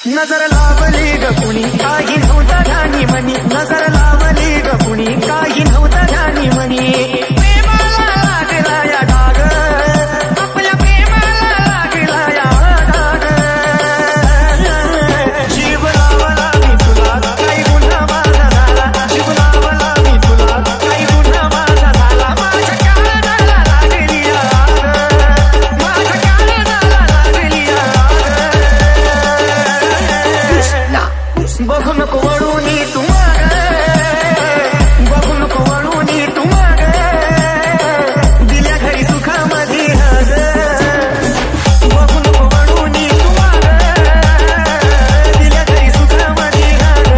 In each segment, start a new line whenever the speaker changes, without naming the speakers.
नजर लावली ग कुणी काही नव्हता ध्यानी म्हणी, नजर लावली ग कुणी काही नव्हता ध्यानी म्हणी. प्रेमाला लागला या डाग, आपल्या प्रेमाला लागला या डाग. जीव लावला मी तुला काही गुन्हा माझा झाला, जीव लावला मी तुला काही गुन्हा माझा झाला. माझ्या कानाला लागली आग, माझ्या कानाला लागली आग. बघू नको वळूनी तू माग, बघू नको वळूनी तू माग. दिल्या घरी सुखामध्ये हग, बघू नको वळूनी तू माग. दिल्या घरी सुखामध्ये हग,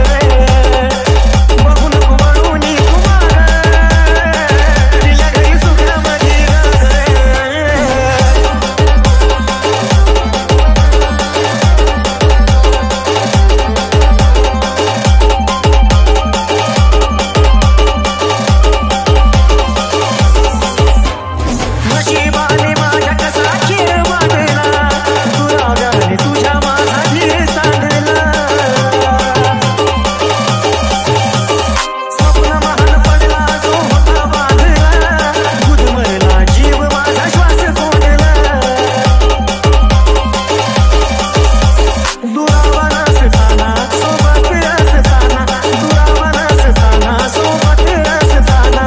बघू नको वळूनी तू माग. दिल्या घरी सुखामध्ये हग. नशिबाने माझ्या कसा खेळ वाढला, दुराव्याने तुझ्या माझा धीर सांडला. स्वप्न महान पडला जो होता बांधला, गुदमरला जीव माझा श्वास कोंडला. दुरावा नसताना सोबत असताना, दुरावा नसताना सोबत असताना.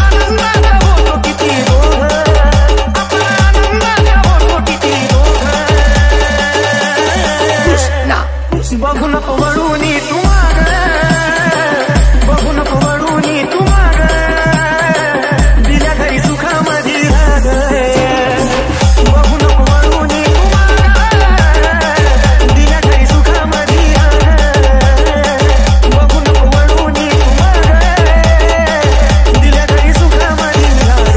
आनंदात होतो किती दोघ, आपला आनंदात होतो किती दोघ. बघू नको वळूनी तू माग, बघू नको वळूनी तू माग. दिल्या घरी सुखामध्ये राग, बघू नको वळूनी तू माग. दिल्या घरी सुखामध्ये राग, बघू नको वळूनी तू माग. दिल्या घरी सुखामध्ये राग.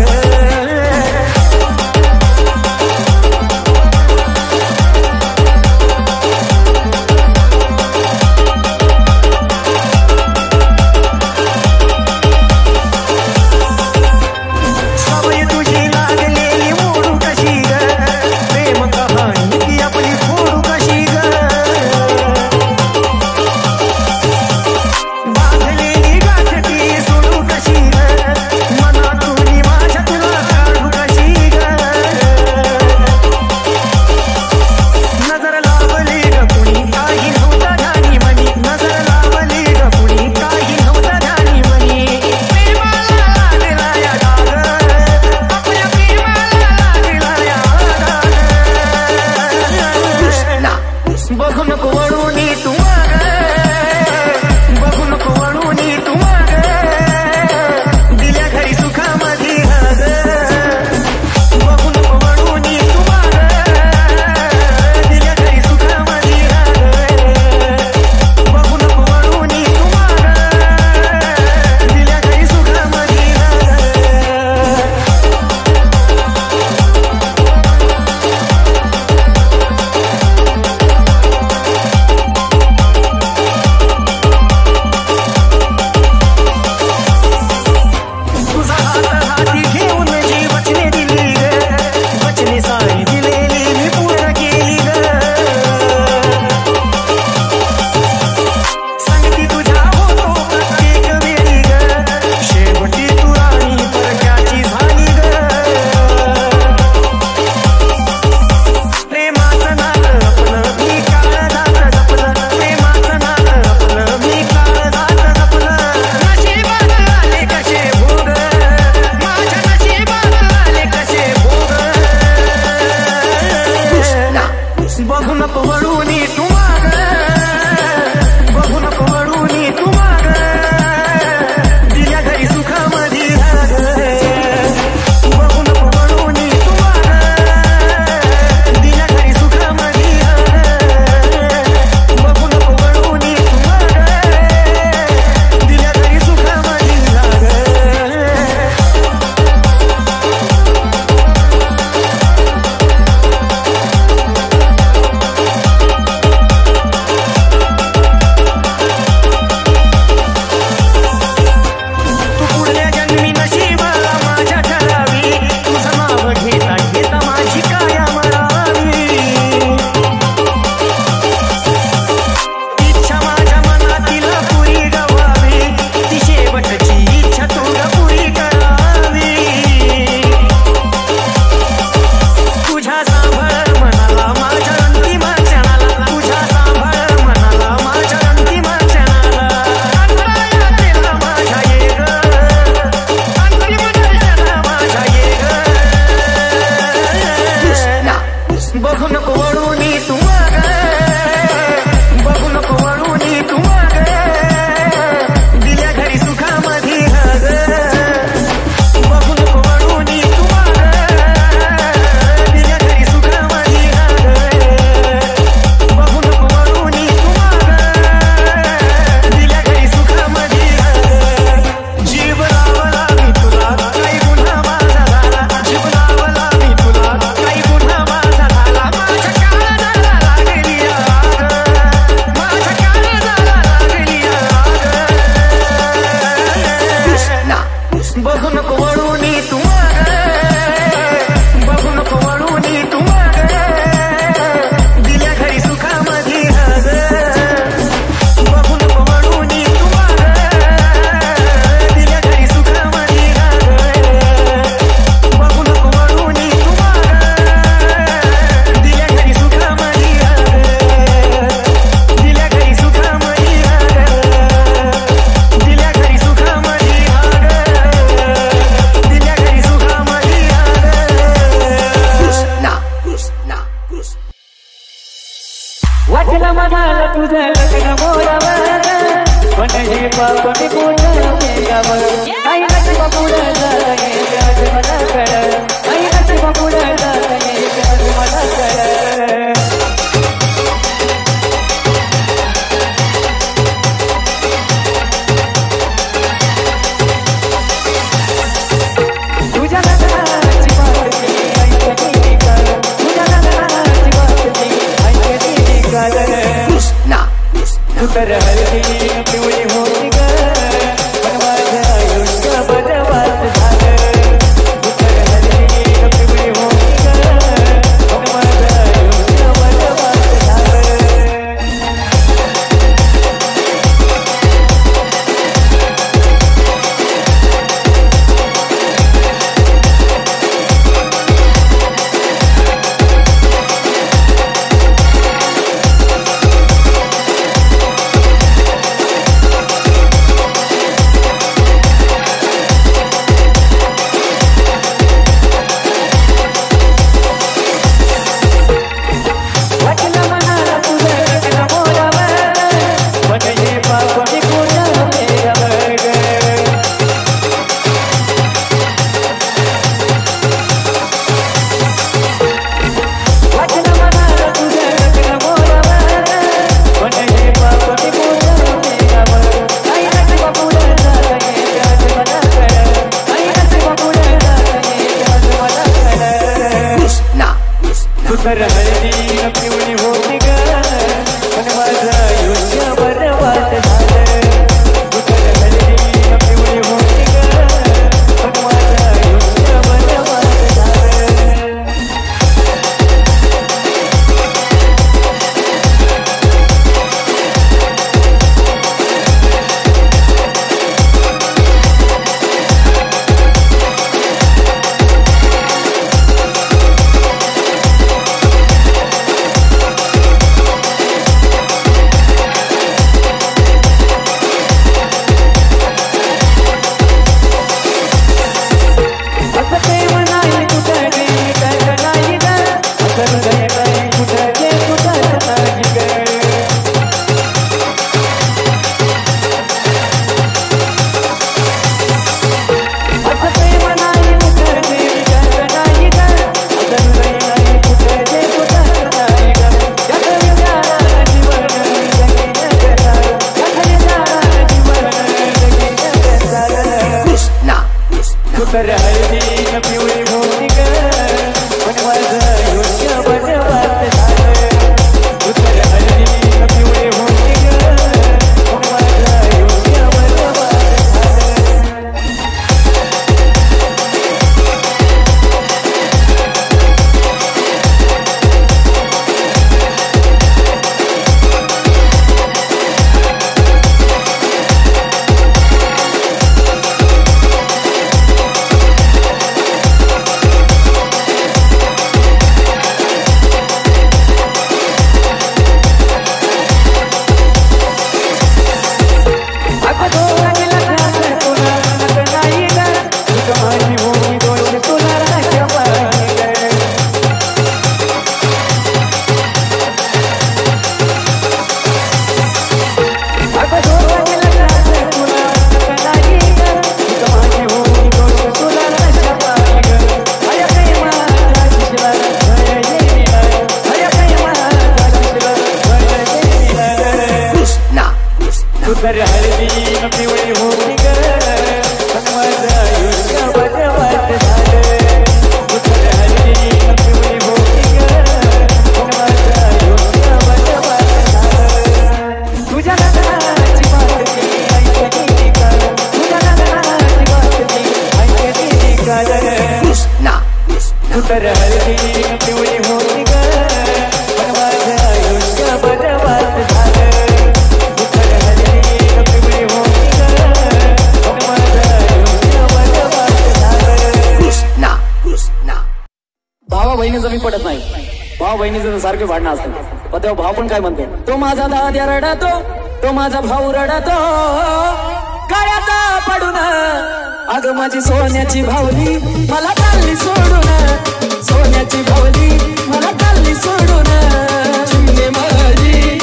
सवय तुझी लागलेली मोडू कशी ग, प्रेम कहाणी ती आपली फोडू कशी ग. बांधलेली गाठ ती सोडू कशी ग, मनातून माझ्या तुला काढू कशी ग. नजर लावली ग कुणी काही नव्हता ध्यानी म्हणी, नजर लावली ग कुणी काही नव्हता ध्यानी म्हणी. प्रेमाला लागला या डाग, आपल्या प्रेमाला लागला या डाग. बघू नको वळूनी तू माग, बघू नको वळूनी तू माग. दिल्या घरी सुखामध्ये हग, बघू नको वळूनी तू माग. दिल्या घरी सुखामध्ये हग, बघू नको वळूनी तू माग. दिल्या घरी सुखामध्ये हग. तुझा हात हाती घेऊन जी वचने दिली ग, वचने सारी दिलेली मी पूर्ण केली ग. संगती तुझ्या होतो प्रत्येक वेळी ग, शेवटी तू राणी परक्याची झाली ग. प्रेमाचं नातं आपलं मी काळजात जपलं, प्रेमाचं नातं आपलं मी काळजात जपलं. नशिबात आले कसे भोग, माझ्या नशिबात आले कसे भोग. बघू नको वळूनी तू माग, बघू नको वळूनी तू माग. दिल्या घरी सुखामध्ये राग, बघू नको वळूनी तू माग. दिल्या घरी सुखामध्ये राग, बघू नको वळूनी तू माग. दिल्या घरी सुखामध्ये राग. वाटलं मनाला तुझं लग्न मोरावर पण हे पाप मी कुठं मेल्यावर आई नशिबा पुढं जात येते आज मला कळलं आई नशिबा पुढं जात येते आज मला कळलं तर हल्ली पिवळी होती ग पण माझं आयुष्य बरबाद झालं तर हल्ली पिवळी होती ग पण माझं आयुष्य बरबाद झालं तर हल्ली पिवळी होती ग पण माझं आयुष्य बरबाद झालं तर हल्ली पिवळी होती ग पण माझं आयुष्य बरबाद झालं तर हल्ली पिवळी होती ग पण माझं आयुष्य बरबाद झालं तर हल्ली पिवळी होती ग पण माझं आयुष्य बरबाद झालं तर हल्ली पिवळी होती ग पण माझं आयुष्य बरबाद झालं तर हल्ली पिवळी होती ग पण माझं आयुष्य बरबाद झालं तुझ्या लग्नाची बातमी ऐकली का तुझ्या लग्नाची बातमी ऐकली का तर हल्ली पिवळी होती ग पण माझं आयुष्य बरबाद झालं भावा बहिणीचं मी पडत नाही भाऊ बहिणीचं सारखे भांडणं असतं पण तेव्हा भाऊ पण काय म्हणतो तो माझा दाद्या रडतो तो माझा भाऊ रडतो गळ्यात पडून अगं माझी सोन्याची भावली मला चालली सोडून सोन्याची भावली मला चालली सोडून चिमणे माझी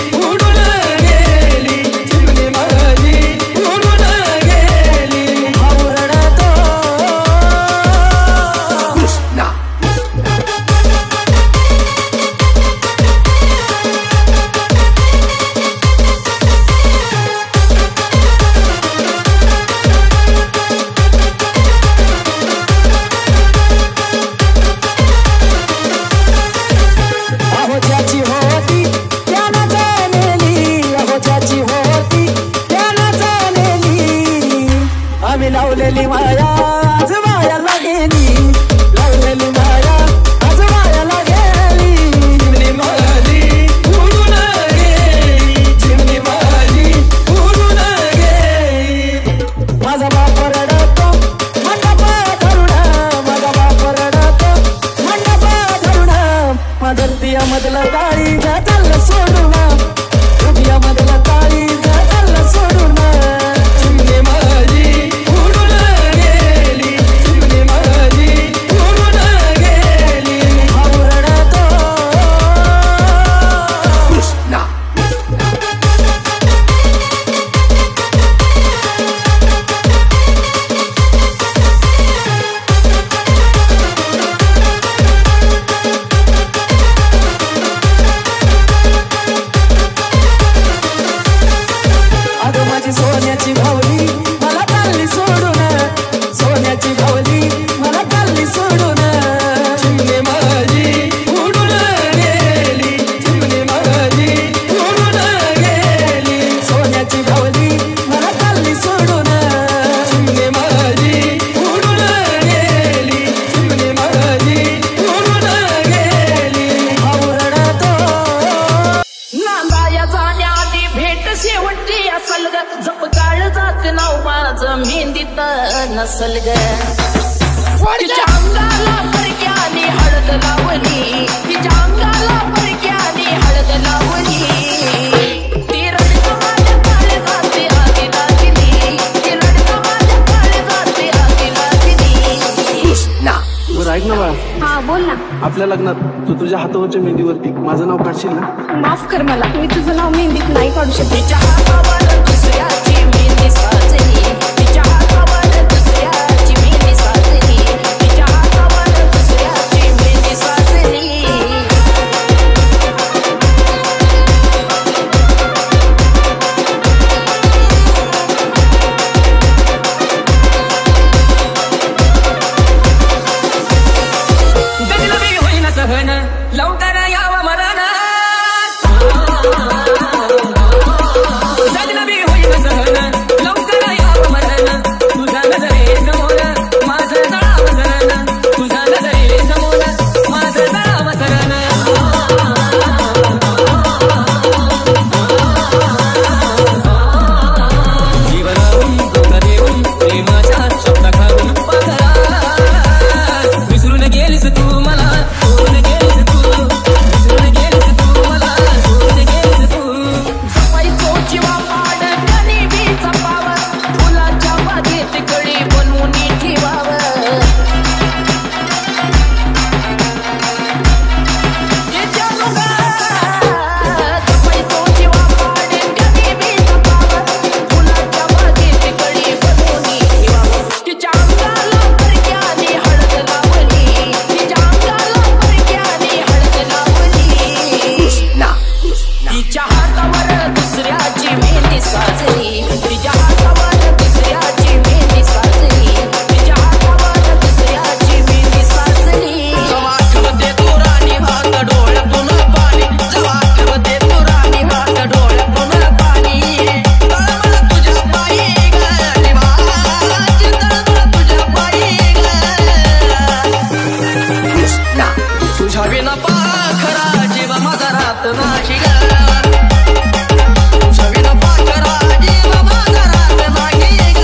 माझ्या जाण्याआधी भेट शेवटची असल ग जप काळ जात नाव माझं मेहंदीत नसल ग तिच्या अंगाला परक्याने हळद लावली तिच्या अंगाला परक्याने हळद लावली ती रडका माझ्या काळ जाते आधी लागली ती रडका माझ्या काळ जाते आधी लागली
बरं ऐक ना बाळा.
हा बोल ना.
आपल्या लग्नात तू तुझ्या हातावरच्या मेहंदीवरती माझं नाव काढशील ना?
माफ कर मला, मी तुझं नाव मेहंदीत नाही काढू शकत.
तिच्या हातावर दुसऱ्याची मेहंदी साजली तिच्या हातावर दुसऱ्याची मेहंदी साजली तिच्या हातावर दुसऱ्याची मेहंदी साजली जगलबी होईना सहन लवकर यावं मरण जगलबी होईना सहन लवकर यावं मरण तुझ्या नजरे समोर माझं जळावं सरण तुझ्या नजरे समोर माझं जळावं सरण जीवनाहून दुःख देऊन प्रेमाच्या शब्द खाऊन पाखरा विसरून गेलीस तू मला सोडून गेलीस तू विसरून गेलीस तू मला सोडून गेलीस तू जपायचो जीवा पाड त्याने बी जपावं फुलाच्या बागेत कळी बनवून ठेवावं जपायचो जीवा पाड त्याने बी जपावं फुलाच्या बागेत कळी बनवून ठेवावं तिच्या अंगाला परक्याने हळद लावली तिच्या अंगाला परक्याने हळद लावली तिच्या हातावर दुसऱ्याची मेहंदी साजली तिच्या हातावर दुसऱ्याची मेहंदी साजली तिच्या हातावर दुसऱ्याची मेहंदी साजली जवा ठेवते तू राणी हात डोळ्यातून पाणी जवा ठेवते तू राणी हात डोळ्यातून पाणी तळमळ तुझ्या पायी ग लिवाची तळमळ तुझ्या पायी ग तुझ्या विना पाखरा जीवा माझा रात नाही ग तुझ्या विना पाखरा जीवा माझा रात नाही ग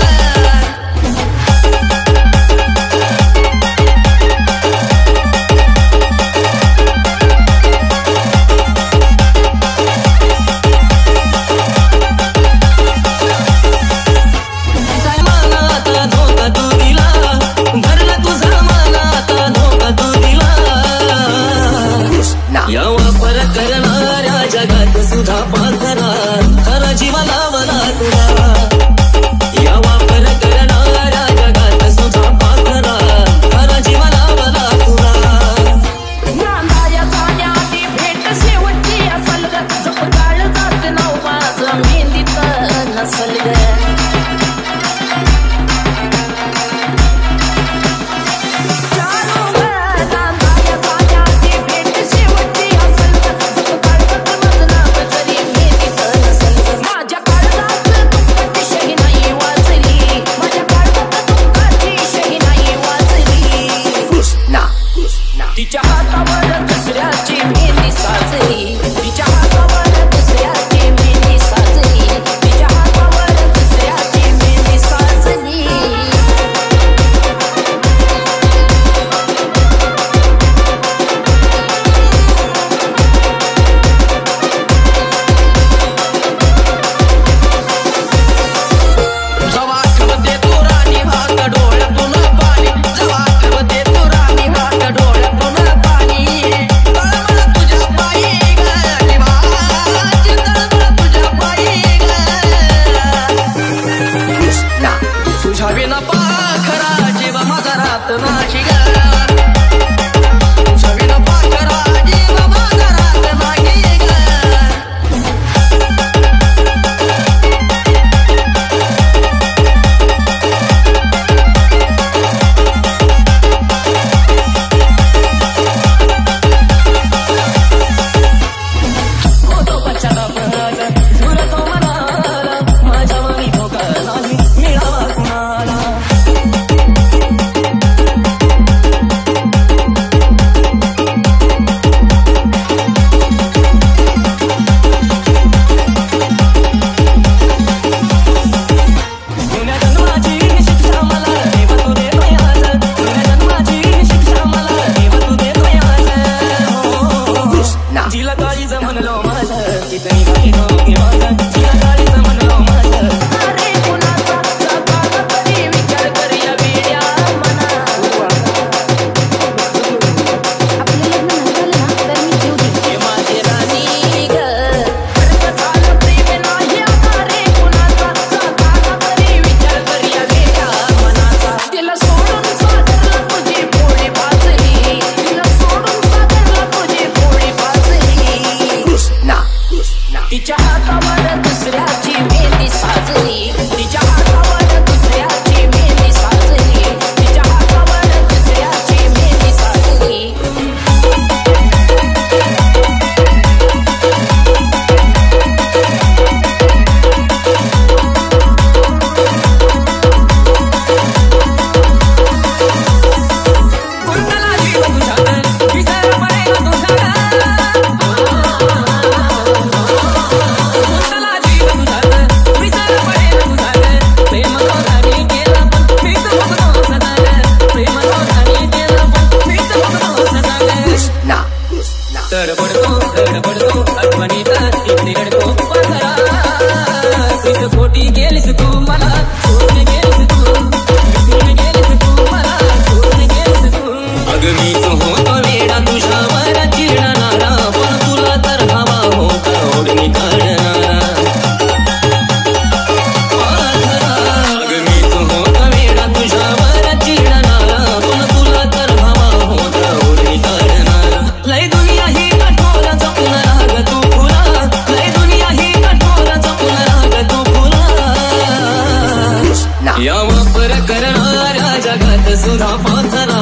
या वापर करणाऱ्या जगात सुद्धा पाथरा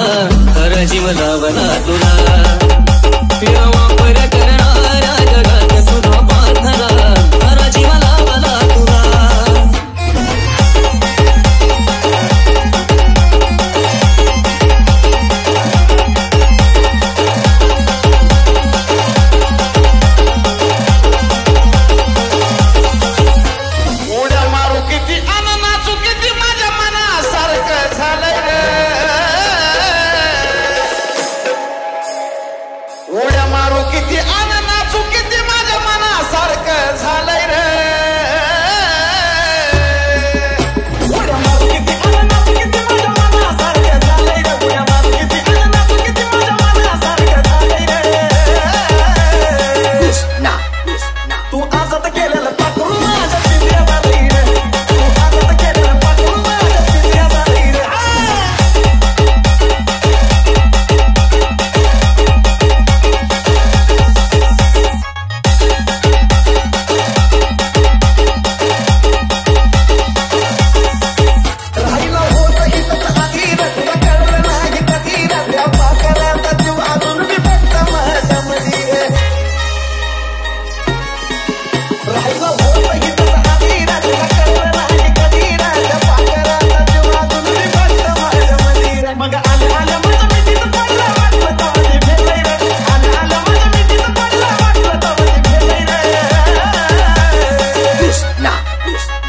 खर जीव लावला तुला